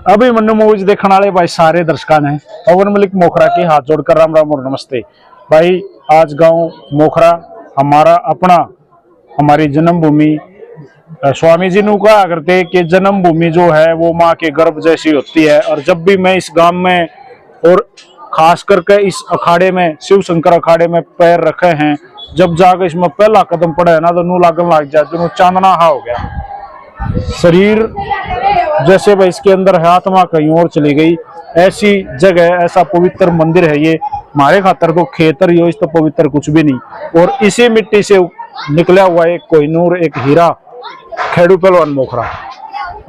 Abhimanyu movies देखने वाले भाई सारे दर्शकों ने पवन मलिक मोखरा के हाथ जोड़कर राम राम और नमस्ते। भाई आज गांव मोखरा हमारा अपना हमारी जन्मभूमि। स्वामी जी ने कहा करते कि जन्मभूमि जो है वो माँ के गर्भ जैसी होती है। और जब भी मैं इस गांव में और खास करके इस अखाड़े में शिव शंकर अखाड़े में पैर रखे हैं, जब जाकर इसमें पहला कदम पड़ा है ना तो नू लागन लग जाए, तो चांदना हा हो गया शरीर जैसे भाई इसके अंदर है, आत्मा कहीं और चली गई। ऐसी जगह ऐसा पवित्र मंदिर है ये, हमारे खातर तो खेतर ही हो, इस तो पवित्र कुछ भी नहीं। और इसी मिट्टी से निकला हुआ एक कोहिनूर एक हीरा खेड़ू पहलवान मोखरा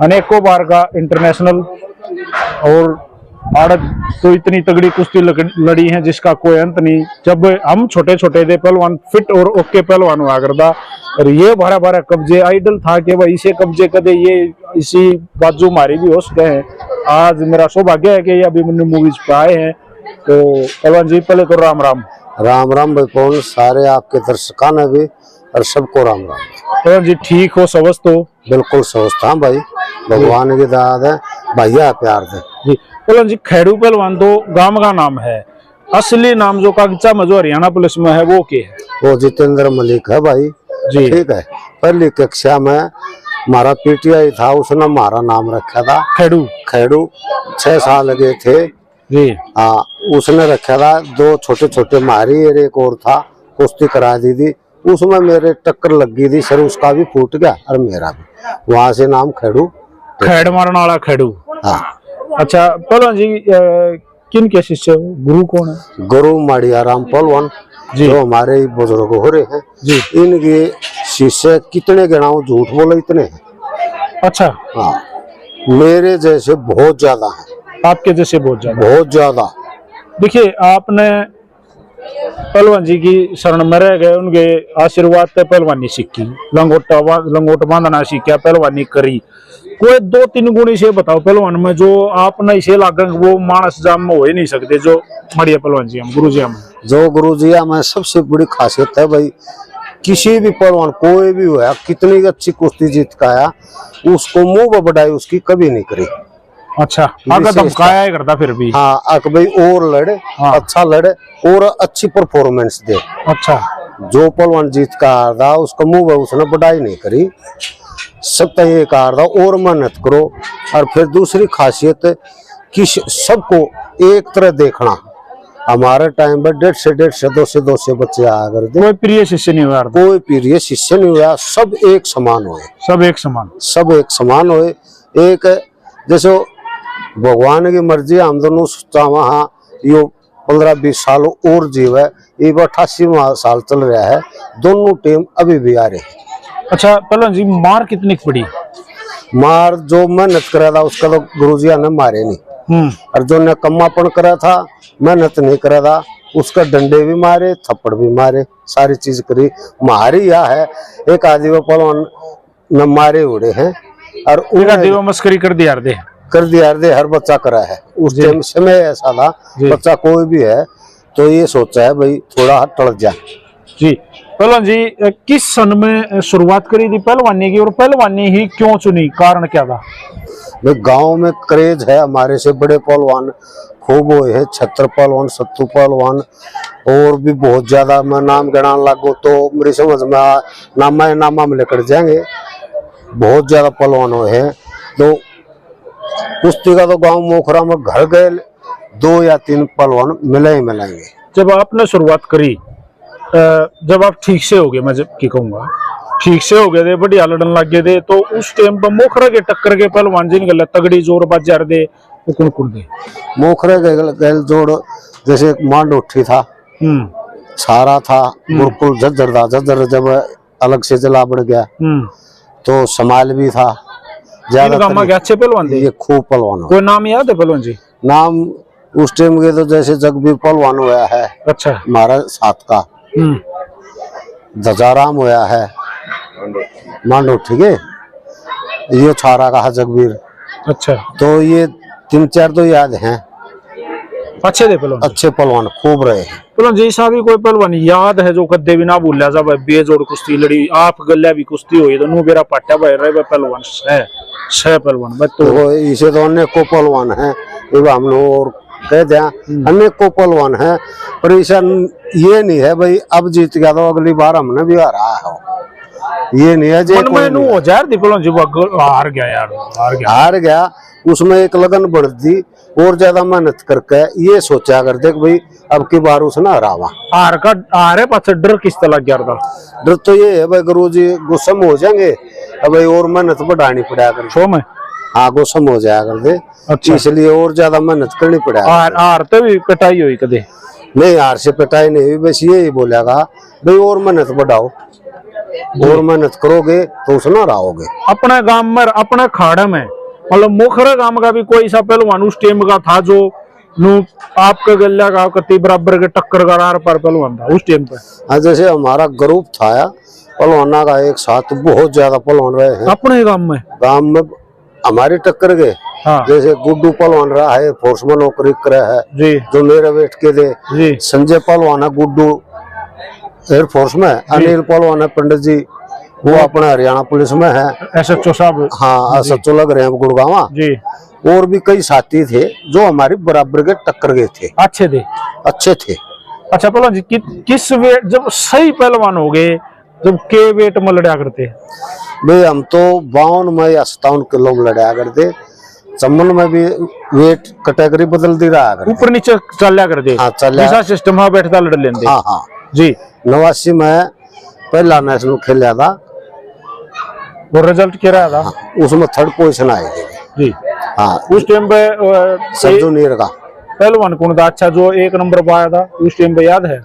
अनेकों बार का इंटरनेशनल और आड़त तो इतनी तगड़ी कुश्ती लड़ी है जिसका कोई अंत नहीं। जब हम छोटे छोटे थे पहलवान फिट और ओके पहलवान हुआ करता, और ये भरा भरा कब्जे आइडल था कि भाई इसे कब्जे कदे ये इसी बाजू मारी भी हो सके हैं। आज मेरा सौभाग्य है कि ये अभिमन्यु मूवीज पे आए हैं। तो पहलवान जी पहले तो राम राम। राम राम भाई पवन, सारे आपके दर्शकों ने भी और सबको राम राम। पहलवान जी ठीक हो समझ? तो बिल्कुल समझता हूँ भाई, भगवान की दाद है, भैया प्यार दे जी। पहलवान जी खेड़ू पहलवान तो गांव का नाम है, असली नाम जो कागजा में जो हरियाणा पुलिस में है वो क्या है? वो जितेंद्र मलिक है भाई जी। ठीक है, पहली कक्षा में हमारा पीटीआई था, उसने हमारा नाम रखा था खेड़ू। खेड़ू 6 साल गए थे जी। हाँ, उसने रखा था। 2 छोटे छोटे मारी और एक और था, कुश्ती करा दी थी, उसमें मेरे टक्कर लग गई थी, सर उसका भी फूट गया और मेरा भी, वहां से नाम खेड़ू, खेड़ मारने वाला खेड़ू। हाँ। अच्छा पहलवान जी किन के शिष्य हो? गुरु कौन है? गुरु माड़िया राम पहलवान जी, जो हमारे बुजुर्ग हो रहे हैं जी। इनके शिष्य कितने गिनाऊं, झूठ बोलो इतने हैं। अच्छा हाँ, मेरे जैसे बहुत ज्यादा है। आपके जैसे बहुत ज्यादा। देखिए आपने पहलवान जी की शरण में रह गए, उनके आशीर्वाद पे पहलवानी सीखी, लंगोट बांधना सीखा, पहलवानी करी। कोई 2-3 गुण इसे बताओ पहलवान में जो आपने इसे लागन वो मानस जाम में हो ही नहीं सकते, जो बढ़िया पहलवान जी हम गुरु जी हम जो गुरु जी हमें सबसे बड़ी खासियत है भाई, किसी भी पहलवान कोई भी हुआ कितनी अच्छी कुश्ती जीत का आया, उसको मुंह बढ़ाई उसकी कभी नहीं करी। अच्छा आगे धमकाया ही करता फिर भी। हाँ, अक भाई और लड़े। हाँ। अच्छा लड़े और अच्छी परफॉर्मेंस दे। अच्छा, जो पहलवान जीत का आ रहा उसका मुंह उसने बढ़ाई नहीं करी, सब तय एक आ रहा और मेहनत करो। और फिर दूसरी खासियत कि सबको एक तरह देखना। हमारे टाइम में 150 200 बच्चे आया करते, कोई प्रिय शिष्य नहीं हुआ, कोई प्रिय शिष्य नहीं हुआ, सब एक समान हुए, सब एक समान हुए। एक जैसे भगवान की मर्जी, हम दोनों हाँ यो 15-20 साल और जीव है, ये 88वां साल चल रहा है, दोनों टीम अभी भी आ रहे हैं। अच्छा पहलवान जी मार कितनी पड़ी? मार जो मेहनत करा था उसका तो गुरुजिया ने मारे नहीं, और जो ने कम्मापन करा था, मेहनत नहीं करा था, उसका डंडे भी मारे, थप्पड़ भी मारे, सारी चीज करी। मारी या है एक आदि पहलवान न मारे उड़े हैं, और उन्हें मस्करी कर दिया दे हर बच्चा करा है। उस टाइम समय ऐसा था, बच्चा कोई भी है तो ये सोचा है भाई थोड़ा हाथ टल जाए जी। पहलवान जी किस सन में शुरुआत करी थी पहलवानी की, और पहलवानी ही क्यों चुनी, कारण क्या था? भाई गांव में क्रेज है, हमारे से बड़े पहलवान खूब हुए हैं, छत्र पहलवान, सत्तू पहलवान और भी बहुत ज्यादा। मैं नाम गिनाने लगो तो मेरी समझ में नामा में लेकर जाएंगे, बहुत ज्यादा पहलवान हुए हैं। तो कुश्ती का तो गांव मोखरा में घर गए 2 या 3 पहलवान मिलेंगे। जब आपने शुरुआत करी, जब आप ठीक से हो गए, मैं जब की कहूँगा ठीक से हो गए थे, बढ़िया लड़न लग गए थे, तो उस टाइम पर मोखरा के टक्कर के पहलवान जिन गल तगड़ी जोर बाजार दे तो कौन दे? मोखरे के गल जोड़ जैसे मांड उठी था, सारा था, बिल्कुल झज्जर जब अलग से जला बढ़ गया तो समाल भी था। ज्यादा अच्छे पहलवान थे, ये खूब पहलवान। कोई नाम याद है पहलवान जी? नाम उस टाइम के तो जैसे जगबीर पहलवान हुआ है, अच्छा हमारा साथ का, दजाराम हुआ है, मांडो ठीक है, ये छारा का है जगबीर। अच्छा, तो ये 3-4 तो याद हैं। अच्छे थे पहलवान, अच्छे पहलवान खूब रहे हैं। पहलवान जी सा भी कोई पहलवान याद है जो कदे भी ना भूलिया जा भाई बेजोड़ कुश्ती लड़ी आप गल्या भी कुश्ती हुई तो नु बेरा पाटा भाई रहे पहलवान छह पहलवान भाई तो देखो इसे तो अनेकों पहलवान है, ये हमने और कह दिया अनेकों पहलवान है, पर ऐसा ये नहीं है भाई अब जीत गया तो अगली बार हमने भी हरा है, ये नहीं है जे मन में नु हो जाए पहलवान जी हार गया यार हार गया उसमें एक लगन बढ़ दी और ज्यादा मेहनत करके ये सोचा कर देख भाई अब की बार उसने हरावा। हार है पाछे डर किस तरह गया था? डर तो ये है भाई गुरुजी गुस्सम हो जाएंगे, अब भाई और मेहनत बढ़ानी पड़ा कर छो में हाँ गुस्सम हो जाया कर दे। अच्छा। इसलिए और ज्यादा मेहनत करनी पड़ा। हार तो भी पिटाई हुई कदे नहीं, हार से पिटाई नहीं हुई, बस यही बोलेगा भाई और मेहनत बढ़ाओ, और मेहनत करोगे तो उसने रहोगे। अपने गांव में अपने खाड़ा में मतलब मोखरा गांव का भी कोई सा पहलवान उस टाइम का था जो नु आपका गल्या का कति बराबर के टक्कर का आर पार पहलवान था उस टाइम पे? हाँ जैसे हमारा ग्रुप था पहलवाना का एक साथ बहुत ज्यादा पहलवान रहे हैं अपने गांव में हमारी टक्कर गए। हाँ। जैसे गुड्डू पहलवान रहा है फोर्स में नौकरी करे है जी जो मेरे बैठ के दे जी। संजय पहलवान है गुड्डू एयरफोर्स में, अनिल पहलवान है पंडित जी वो अपना हरियाणा पुलिस में है SHO साहब हाँ SHO लग रहे हैं गुड़गांव जी। और भी कई साथी थे जो हमारी बराबर के टक्कर गए थे, अच्छे थे। अच्छा पहलवान जी किस वेट जब सही पहलवान हो गए जब के वेट में लड़ा करते? भाई हम तो 52 में या 57 किलो में लड़ा करते, चमन में भी वेट कैटेगरी बदल दी रहा करते, ऊपर नीचे चलिया करते। हाँ चलिया सिस्टम में बैठता लड़ लेंगे। हाँ हाँ जी। 89 में पहला नेशनल खेला था वो रिजल्ट क्या रहा था? हाँ, उसमें 3rd पोजीशन आई थी जी। हाँ उस टाइम पे संजू नीर का पहलवान कौन था अच्छा जो 1 नंबर पे आया था उस टाइम पे याद है?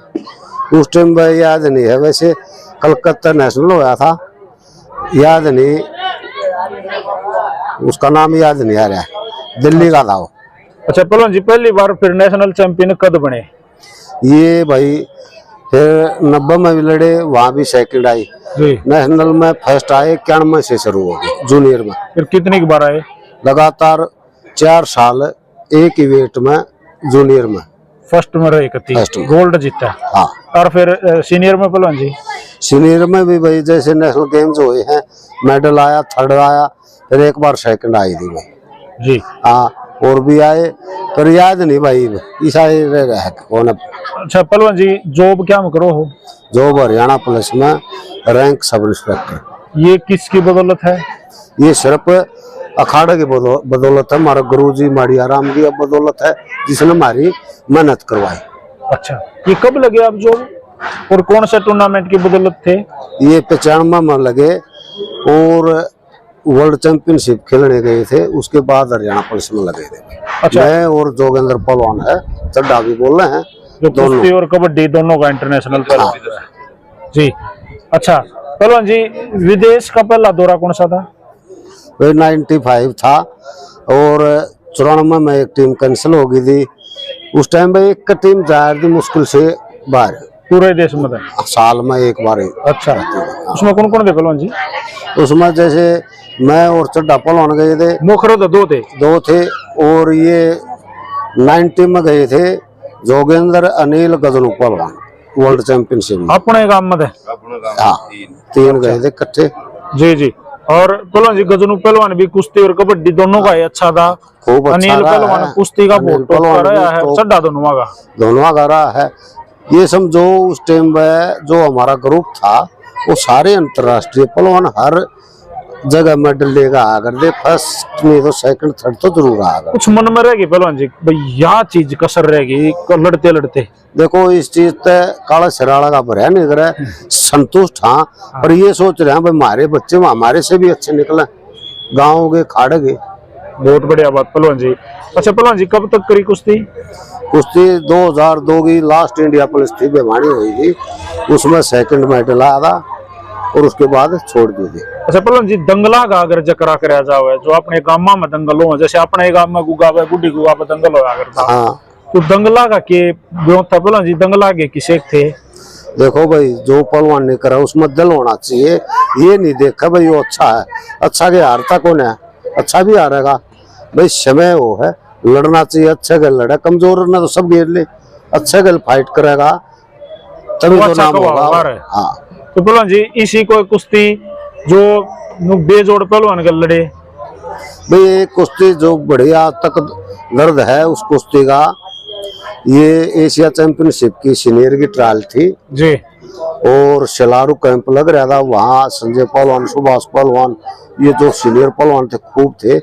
उस टाइम पे याद नहीं है, वैसे कलकत्ता नेशनल होया था, याद नहीं उसका नाम याद नहीं आ रहा है, दिल्ली का था वो। अच्छा पहलवान जी पहली बार फिर नेशनल चैंपियन कद बने? ये भाई फिर 90 में भी लड़े, वहां भी सेकंड आई जी। नेशनल में फर्स्ट आए 91 से शुरू हो गई जूनियर में, फिर कितनी बार आए? लगातार 4 साल एक ही वेट में जूनियर में फर्स्ट में रहे कती गोल्ड जीता। हाँ। और फिर सीनियर में पहलवान जी? सीनियर में भी भाई जैसे नेशनल गेम्स हुए हैं मेडल आया 3rd आया, फिर एक बार 2nd आई थी भाई जी। हाँ और भी आए पर याद नहीं भाई ईसा कौन। अच्छा पहलवान जी जॉब क्या में करो हो? जॉब हरियाणा पुलिस में रैंक सब इंस्पेक्टर। ये किसकी बदौलत है? ये सिर्फ अखाड़े की बदौलत है, हमारा गुरुजी माड़िया राम की बदौलत है जिसने हमारी मेहनत करवाई। अच्छा ये कब लगे आप जॉब और कौन से टूर्नामेंट की बदौलत थे? ये 95 में लगे और वर्ल्ड चैंपियनशिप खेलने गए थे, उसके बाद हरियाणा पुलिस में लगे थे। अच्छा। मैं और जोगेंद्र पहलवान है चड्डा भी बोल रहे हैं जो कुश्ती और कबड्डी दोनों का इंटरनेशनल पहलवान है जी। अच्छा पहलवान जी विदेश का पहला दौरा कौन सा था? 95 था और 94 में एक टीम कैंसिल हो गई थी, उस टाइम पे एक टीम जा रही थी मुश्किल से बाहर पूरे देश में था? साल में एक बार। अच्छा उसमें कौन कौन थे पहलवान जी? उसमें जैसे मैं और चड्डा पहलवान गए थे, मोखरो तो दो थे और ये 90 में गए थे जोगेंद्र अनिल गजनू पहलवान वर्ल्ड चैंपियनशिप में अपने गांव में थे। हाँ 3 गए थे इकट्ठे जी जी। और पहलवान जी गजनू पहलवान भी कुश्ती और कबड्डी दोनों का ही अच्छा था, खूब अच्छा अनिल पहलवान कुश्ती का बहुत टॉप रहा है, चड्डा दोनों का रहा है। ये समझो उस टाइम में जो हमारा ग्रुप था वो सारे अंतरराष्ट्रीय पहलवान हर जगह मेडल लेगा आकर दे, फर्स्ट नहीं तो 2nd 3rd तो जरूर आएगा। कुछ मन में रहेगी पहलवान जी भाई यह चीज कसर रहेगी लड़ते लड़ते? देखो इस चीज ते काला सिराड़ा का भरा नहीं करे संतुष्ट हाँ, पर ये सोच रहे हैं भाई हमारे बच्चे हमारे से भी अच्छे निकले गाँव के खाड़े के। बहुत बढ़िया बात पहलवान जी। अच्छा पहलवान जी कब तक करी कुश्ती? कुश्ती 2002 की लास्ट इंडिया पुलिस थी बेमानी हुई थी, उसमें 2nd मेडल आया था और उसके बाद छोड़ दी थी। अच्छा पहलवान जी दंगला का अगर जकरा कराया जावे जो अपने गांव में दंगल हो, जैसे अपने गांव में गुगावे गुड्डी गुगावे दंगल होया करता, हाँ तो दंगला का के था पहलवान जी? दंगला के किसे थे? देखो भाई जो पहलवान नहीं करा उसमें दिल होना चाहिए, ये नहीं देखा भाई वो अच्छा है, अच्छा के हारता कौन है, अच्छा भी हारेगा भाई, समय वो है लड़ना चाहिए, अच्छे के लड़े, कमजोर ना तो सब घेर ले, अच्छे गल फाइट करेगा तभी वो तो अच्छा नाम कबाड़ होगा। है। हाँ तो पहलवान जी इसी को कुश्ती जो बेजोड़ पहलवान के लड़े, भाई ये कुश्ती जो बढ़िया तक दर्द है उस कुश्ती का, ये एशिया चैंपियनशिप की सीनियर की ट्रायल थी जी और शेलारू कैंप लग रहा था वहाँ। संजय पहलवान, सुभाष पहलवान, ये जो सीनियर पहलवान थे खूब थे।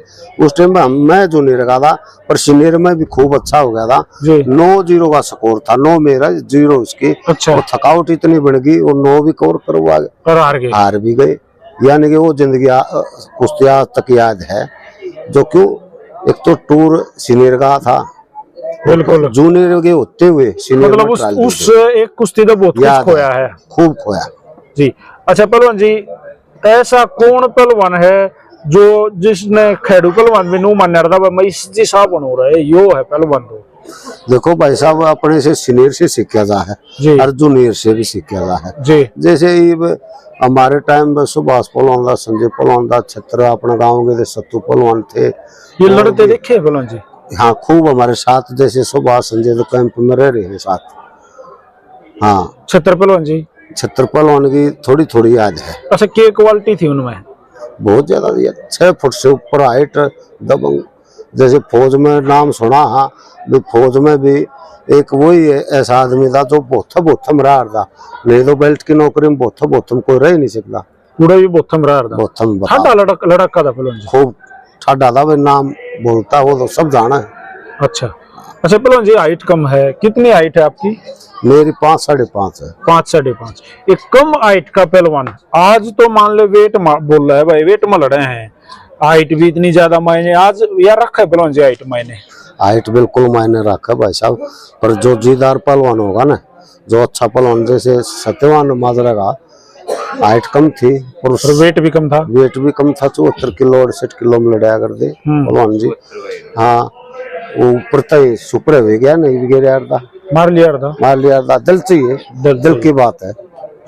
उस टाइम में मैं जूनियर का था पर सीनियर में भी खूब अच्छा हो गया था। जी 9-0 का स्कोर था, 9 मेरा 0 उसकी। अच्छा। और थकावट इतनी बढ़ गई और 9 भी कवर करवा और हार गए। हार भी गए। यानी कि वो जिंदगी कुश्ती आज तक याद है। जो क्यों एक तो टूर सीनियर का था, बिल्कुल। जूनियर के होते हुए सीनियर मतलब में उस ट्रायल उस एक कुश्ती तो बहुत कुछ याद खोया है। खूब खोया। जी अच्छा पहलवान जी, ऐसा कौन पहलवान है जो जिसने खेड़ू पहलवान भी नू मान्या था मैं इसी साहब बन रहा है, यो है पहलवान तो। देखो भाई साहब अपने से सीनियर से सीखा जा जी। है और जूनियर से भी सीखा जा है। जी जैसे ये हमारे टाइम में सुभाष पहलवान था, संजय पहलवान था, छत्र अपने गाँव के थे, सत्तू पहलवान थे, ये लड़ते देखे पहलवान जी। हाँ खूब हमारे साथ। जैसे सुभाष संजय तो कैंप में रह रहे हैं साथ। हाँ छत्र पहलवान जी। छत्र पहलवान की थोड़ी थोड़ी याद है। अच्छा क्या क्वालिटी थी उनमें? बहुत ज्यादा दिया, 6 फुट से ऊपर हाइट, दबंग। जैसे फौज में नाम सुना, हाँ भी फौज में भी एक वही ऐसा आदमी था जो बोथम रहा था। नहीं तो बेल्ट की नौकरी में बोथम कोई रह ही नहीं सकता। पूरा भी बोथम रहा था। बोथम ठाडा लड़का था पहलवान जी। खूब ठाडा था भाई, नाम बोलता वो तो सब जाना है। अच्छा अच्छा पहलवान जी हाइट कम है, कितनी हाइट है आपकी? मेरी 5 साढ़े 5 है। 5 साढ़े 5। एक कम हाइट का पहलवान आज तो मान लो वेट बोल रहा है भाई, वेट में लड़े हैं, हाइट भी इतनी ज्यादा मायने आज यार रखा है पहलवान जी हाइट मायने? हाइट बिल्कुल मायने रखा भाई साहब, पर जो जीदार पहलवान होगा ना, जो अच्छा पहलवान, जैसे सत्यवान माजरा का हाइट कम थी पर और वेट भी कम था। वेट भी कम था, 74 किलो 68 किलो में लड़ाया कर दे पहलवान जी। हाँ वो ऊपर तय सुपर हो गया, नहीं भी गिर था, मार लिया था। दिल चाहिए, दिल की बात है।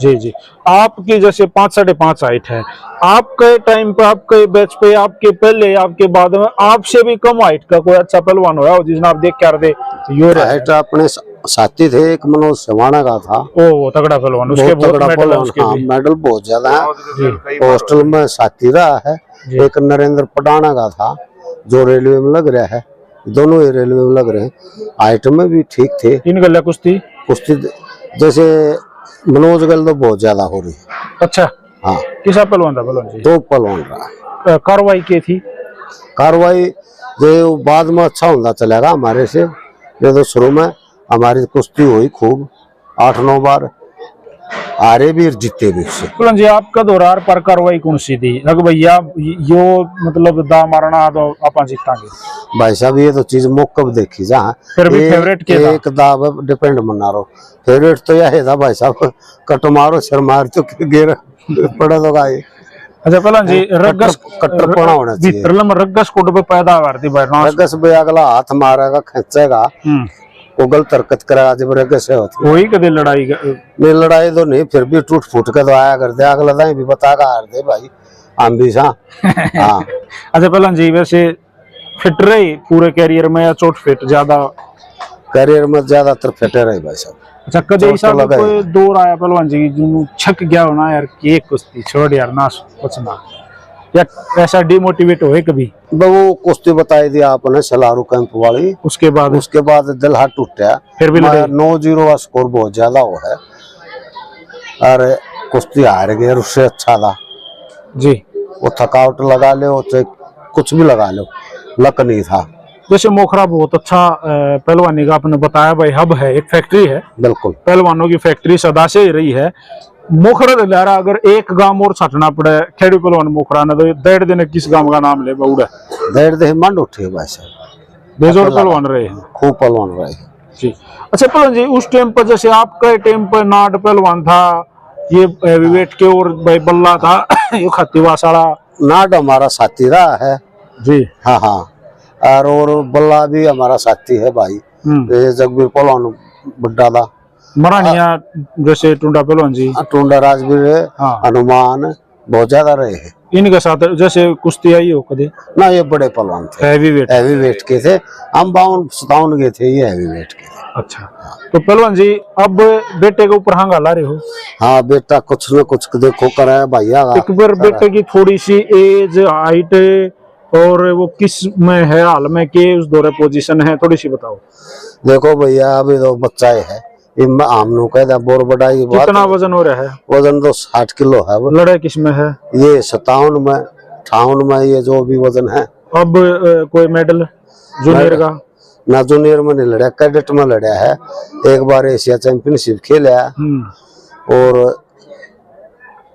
जी जी आपकी जैसे 5 साढ़े 5 हाइट है, आपके टाइम पे, आपके बैच पे, आपके पहले, आपके बाद में आपसे भी कम हाइट का कोई अच्छा पहलवान होया जिसने आप देख कर दे यो हाइट अपने साथी थे, एक मनोज सवाना का था। ओ तगड़ा पहलवान, उसके बहुत तगड़ा मेडल है पहलवान, उसके हाँ भी। मेडल बहुत ज्यादा है। हॉस्टल में साथी रहा है। एक नरेंद्र पटाना का था जो रेलवे में लग रहा है, दोनों ही रेलवे में लग रहे हैं। हाइट में भी ठीक थे। तीन गल्ला कुश्ती जैसे मनोज गल तो बहुत ज्यादा हो रही है। अच्छा हाँ किसा पहलवान था पहलवान जी? 2 पहलवान रहा। कार्रवाई की थी? कार्रवाई जो बाद में अच्छा होता चलेगा हमारे से। ये तो शुरू में हमारी कुश्ती हुई खूब, 8-9 बार हारे भी और जीते भी उससे। पहलवान जी आपका दौरार पर कार्रवाई कौन सी थी अग भैया यो मतलब दा मारना तो आप जीतांगे? भाई साहब ये तो चीज मौकब देखी जा, फिर भी फेवरेट के था? एक दाव डिपेंड मना रहो। फेवरेट तो यह था भाई साहब, कट मारो सिर मार तो गिर पड़ा तो गाय। अच्छा पहलवान जी कट्टर पड़ा होना चाहिए। रग्गस कोड पे पैदावार थी भाई रगस पे अगला हाथ मारेगा, खींचेगा, वो गलत हरकत करेगा जब रगस से होती वही कदे लड़ाई नहीं। लड़ाई तो नहीं, फिर भी टूट फूट के तो आया कर दे, अगला दाई भी बतागा हार दे भाई हम भी सा। हाँ अच्छा पहलवान जी वैसे फिट रहे पूरे कैरियर में या चोट फिट ज्यादा? करियर में ज्यादातर फिटे रहे भाई साहब। अच्छा कदे ऐसा कोई दौर आया पहलवान जी जिन्हों छक गया होना यार कि एक कुश्ती छोड़ यार ना बचना, या ऐसा डिमोटिवेट होए कभी? वो कुश्ती बताई दी आपने सलारू कैंप वाली, उसके बाद दिल हाथ टूटा। फिर भी 9-0 का स्कोर बहुत ज्यादा हो है और कुश्ती हार गए, उससे अच्छा था जी। वो थकावट लगा ले चाहे कुछ भी लगा लो, लक नहीं था। वैसे मोखरा बहुत अच्छा पहलवानी का आपने बताया भाई हब है, एक फैक्ट्री है, बिल्कुल पहलवानों की फैक्ट्री सदा से ही रही है। मोखरा दलारा अगर एक गांव और छटना पड़े खेड़ी पहलवान मोखरा ने तो डेढ़ दिन किस गांव का नाम ले बउड़ा? डेढ़ दिन मंड उठे भाई साहब, बेजोड़ पहलवान रहे हैं, खूब पहलवान रहे जी। अच्छा पहलवान जी उस टाइम पर जैसे आपके टाइम पर नाट पहलवान था, ये वेट के और भाई बल्ला था ये खतीवा साड़ा नाट हमारा साथी रहा है जी। हाँ हाँ और बल्ला भी हमारा साथी है भाई। जगबीर पहलवान बड्डा था, मरानिया जैसे टुंडा पहलवान जी, टुंडा राजवीर, हनुमान बहुत ज्यादा रहे हैं। इनके साथ जैसे कुश्ती आई हो कदे ना? ये बड़े पहलवान थे, हैवी वेट के थे। हम 52-57 के थे, ये हैवी वेट के थे। अच्छा, तो पहलवान जी अब बेटे के ऊपर हाँ ला रहे हो? हाँ बेटा कुछ न कुछ देखो कर है भैया। एक बार बेटे की थोड़ी सी एज, हाइट और वो किस में है हाल में के उस दौरे पोजीशन है, थोड़ी सी बताओ। देखो भैया अभी तो बच्चा ही है, इनमें आमनू कह दिया बोर बड़ा ही बात। कितना वजन हो रहा है? वजन तो 60 किलो है। वो लड़ाई किस में है? ये 57 में 58 में ये जो भी वजन है। अब कोई मेडल जूनियर का? ना जूनियर में नहीं लड़ा, कैडेट में लड़ा है। एक बार एशिया चैंपियनशिप खेला और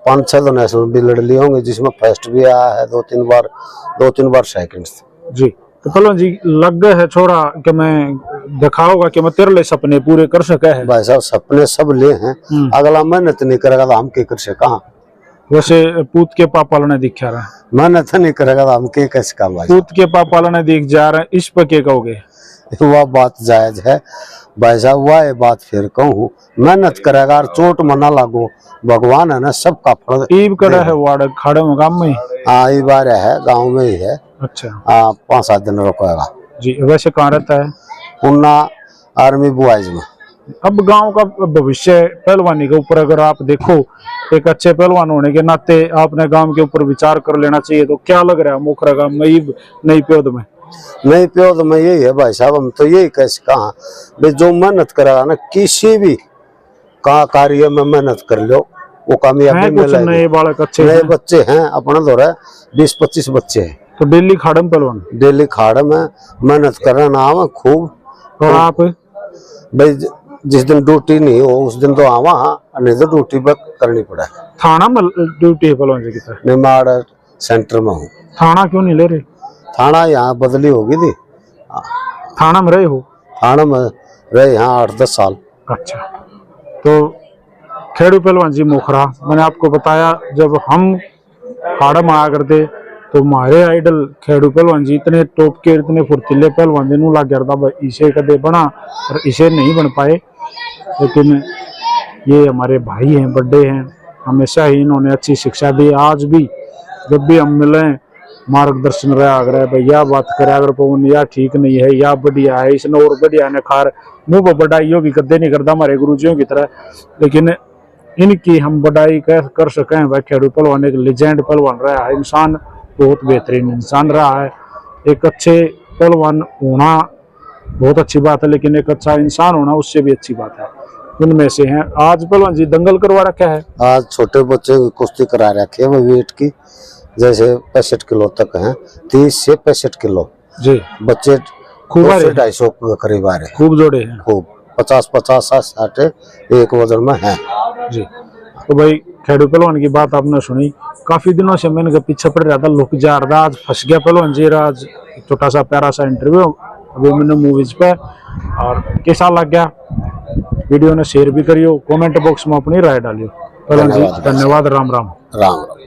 5-6 तो नेशनल भी लड़ लिए होंगे, जिसमें फर्स्ट भी आया है 2-3 बार सेकंड जी। तो पहलवान जी लग गए है छोरा कि मैं दिखाऊंगा कि मैं तेरे लिए सपने पूरे कर सके है। भाई साहब सपने सब ले हैं, अगला मेहनत नहीं करेगा तो हम के कर सके। कहाँ वैसे पूत के पापा ने दिखा रहा है, मेहनत नहीं करेगा तो हम के कैसे काम। पूत के पापा ने दिख जा रहे हैं, इस पर क्या कहोगे? वह बात जायज है भाई साहब, वह बात फिर कहूँ, मेहनत करेगा और चोट मना लागो, भगवान है ना सबका फल। ईब कड़ा है वार्ड खाड़े में गांव में? हाँ ये बार है गांव में ही है। अच्छा। 5-7 दिन रुकेगा जी। वैसे कहाँ रहता है? उन्ना आर्मी बॉयज में। अब गांव का भविष्य पहलवानी के ऊपर अगर आप देखो, एक अच्छे पहलवान होने के नाते आपने गांव के ऊपर विचार कर लेना चाहिए, तो क्या लग रहा है मोखरा गांव में नई प्योद में? नहीं प्योद में यही है भाई साहब, हम तो यही कैसे कहा भाई, जो मेहनत करेगा ना किसी भी कार्य में मेहनत कर लो वो कामयाबी मिलेगी। नए बालक अच्छे नए बच्चे हैं अपना दो 20-25 बच्चे हैं। तो डेली खाड़म पहलवान? डेली खाड़ में मेहनत करना नाम खूब। और आप भाई जिस दिन ड्यूटी नहीं हो उस दिन तो आवा, नहीं तो ड्यूटी पर करनी पड़े। थाना में ड्यूटी है पहलवान जी की? निमाड़ सेंटर में हूँ। थाना क्यों नहीं ले रहे? थाना यहाँ बदली होगी थी। थाना में रहे हो? थाना में रहे यहाँ 8-10 साल। अच्छा। तो खेड़ू पहलवान जी मोखरा, मैंने आपको बताया जब हम खाड़ा में आया करते तो हमारे आइडल खेड़ू पहलवान जी इतने टॉप के, इतने फुर्तीले पहलवान जी ला गया भाई इसे कदे बना और इसे नहीं बन पाए। लेकिन ये हमारे भाई हैं, बड़े हैं, हमेशा ही इन्होंने अच्छी शिक्षा दी। आज भी जब भी हम मिले मार्गदर्शन रहा अगर भाई या बात करे अगर पवन या ठीक नहीं है या बढ़िया है, इसने और बढ़िया ने खार मुँह पर बढ़ाइयों भी कदे नहीं करता हमारे गुरुजियों की तरह, लेकिन इनकी हम बढ़ाई कर सकें। भाई खेड़ू पहलवान एक लेजेंड पहलवान रहा है, इंसान बहुत बेहतरीन इंसान रहा है। एक अच्छे पहलवान होना बहुत अच्छी बात है, लेकिन एक अच्छा इंसान होना उससे भी अच्छी बात है। उनमें से हैं आज पहलवान जी दंगल करवा रखा है। आज छोटे बच्चे की कुश्ती करा रखे है वो वेट की, जैसे 65 किलो तक है, 30 से 65 किलो जी। बच्चे खूब 250 के करीब आ रहे हैं। खूब जोड़े हैं, खूब 50-50 60 एक वजन में है जी। तो भाई खेड़ू पहलवान की बात आपने सुनी, काफी दिनों से मैंने पीछे पड़ रहा था, लुक जा रहा था, आज फंस गया पहलवान जी। आज छोटा सा प्यारा सा इंटरव्यू अभी मैंने मूवीज पे, और कैसा लग गया वीडियो ने शेयर भी करियो, कमेंट बॉक्स में अपनी राय डालियो। पहलवान जी धन्यवाद, राम राम। राम राम।